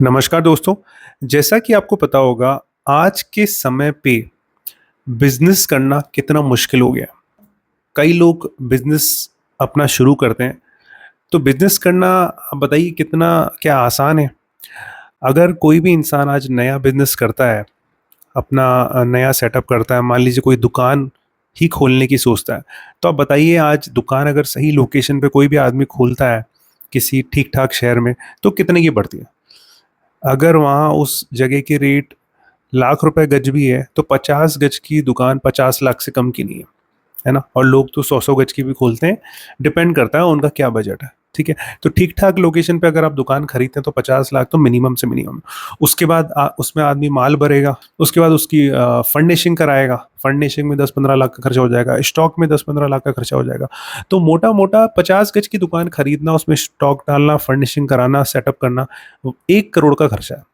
नमस्कार दोस्तों। जैसा कि आपको पता होगा, आज के समय पे बिजनेस करना कितना मुश्किल हो गया है। कई लोग बिजनेस अपना शुरू करते हैं, तो बिजनेस करना आप बताइए कितना क्या आसान है। अगर कोई भी इंसान आज नया बिजनेस करता है, अपना नया सेटअप करता है, मान लीजिए कोई दुकान ही खोलने की सोचता है, तो आप बताइए आज दुकान अगर सही लोकेशन पे कोई भी आदमी खोलता है किसी ठीक ठाक शहर में, तो कितने की पड़ती है। अगर वहाँ उस जगह की रेट लाख रुपए गज भी है, तो 50 गज की दुकान 50 लाख से कम की नहीं है ना। और लोग तो 100 गज की भी खोलते हैं, डिपेंड करता है उनका क्या बजट है। ठीक है, तो ठीक ठाक लोकेशन पे अगर आप दुकान खरीदते हैं तो 50 लाख तो मिनिमम से मिनिमम। उसके बाद उसमें आदमी माल भरेगा, उसके बाद उसकी फर्निशिंग कराएगा, फर्निशिंग में 10-15 लाख का खर्चा हो जाएगा, स्टॉक में 10-15 लाख का खर्चा हो जाएगा। तो मोटा मोटा 50 गज की दुकान खरीदना, उसमें स्टॉक डालना, फर्निशिंग कराना, सेटअप करना, 1 करोड़ का खर्चा है।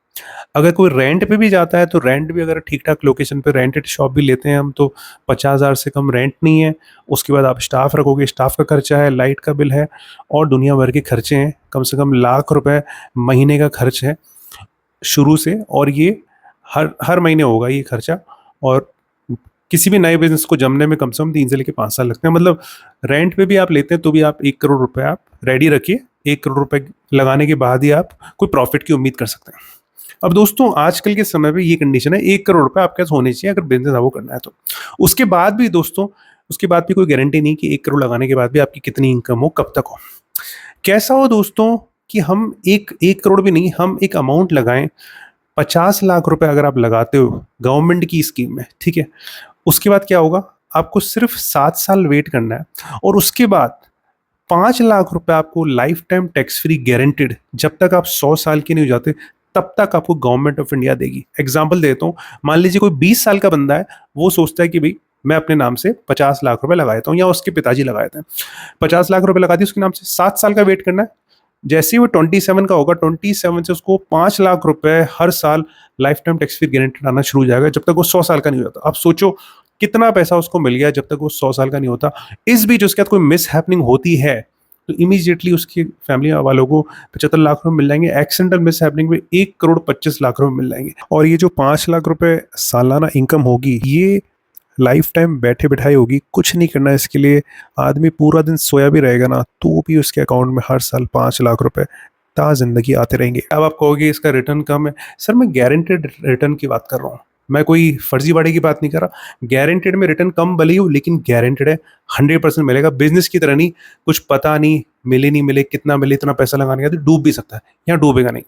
अगर कोई रेंट पे भी जाता है, तो रेंट भी अगर ठीक ठाक लोकेशन पे रेंटेड शॉप भी लेते हैं हम, तो 50,000 से कम रेंट नहीं है। उसके बाद आप स्टाफ रखोगे, स्टाफ का खर्चा है, लाइट का बिल है, और दुनिया भर के खर्चे हैं। कम से कम लाख रुपए महीने का खर्च है शुरू से, और ये हर हर महीने होगा ये खर्चा। और किसी भी नए बिजनेस को जमने में कम से कम 3 से लेकर 5 साल लगते हैं। मतलब रेंट पे भी आप लेते हैं तो भी आप 1 करोड़ रुपए आप रेडी रखिए। 1 करोड़ रुपए लगाने के बाद ही आप कोई प्रॉफिट की उम्मीद कर सकते हैं। अब दोस्तों, आजकल के समय पे ये कंडीशन है, 1 करोड़ रुपए आपके पास होने चाहिए अगर बिजनेस आपको करना है तो। उसके बाद भी दोस्तों, उसके बाद भी कोई गारंटी नहीं कि 1 करोड़ लगाने के बाद भी आपकी कितनी इनकम हो, कब तक हो। कैसा हो दोस्तों कि हम एक 1 करोड़ भी नहीं, हम एक अमाउंट लगाएं। 50 लाख रुपए अगर आप लगाते हो गवर्नमेंट की स्कीम में, ठीक है, उसके बाद क्या होगा, आपको सिर्फ 7 साल वेट करना है, और उसके बाद 5 लाख रुपए आपको life time tax free guaranteed, जब तक आप 100 साल के नहीं हो जाते तब तक आपको गवर्नमेंट ऑफ इंडिया देगी। एग्जाम्पल देता हूँ, मान लीजिए कोई 20 साल का बंदा है, वो सोचता है कि भाई मैं अपने नाम से 50 लाख रुपए लगा देता हूँ, या उसके पिताजी लगाए थे, 50 लाख रुपए लगा दिए उसके नाम से, 7 साल का वेट करना है। जैसे ही वो 27 का होगा, 27 से उसको 5 लाख रुपए हर साल life time tax free guaranteed आना शुरू हो जाएगा, जब तक वो 100 साल का नहीं हो जाता। आप सोचो कितना पैसा उसको मिल गया जब तक वो 100 साल का नहीं होता। इस बीच उसके बाद कोई मिस हैपनिंग होती है, तो इमीडिएटली उसकी फैमिली वालों को 75 लाख रुपए मिल जाएंगे। एक्सीडेंटल मिस हैपनिंग में 1 करोड़ 25 लाख रुपए मिल जाएंगे। और ये जो 5 लाख रुपए सालाना इनकम होगी, ये लाइफ टाइम बैठे बिठाई होगी, कुछ नहीं करना है इसके लिए। आदमी पूरा दिन सोया भी रहेगा ना, तो भी उसके अकाउंट में हर साल 5 लाख रुपए ता जिंदगी आते रहेंगे। अब आप कहोगे इसका रिटर्न कम है। सर, मैं गारंटेड रिटर्न की बात कर रहा हूँ, मैं कोई फर्जीवाड़े की बात नहीं कर रहा। गारंटेड में रिटर्न कम भले ही हो, लेकिन गारंटेड है, 100% मिलेगा। बिजनेस की तरह नहीं, कुछ पता नहीं मिले नहीं मिले, कितना मिले, इतना पैसा लगाने का तो डूब भी सकता है, यहाँ डूबेगा नहीं।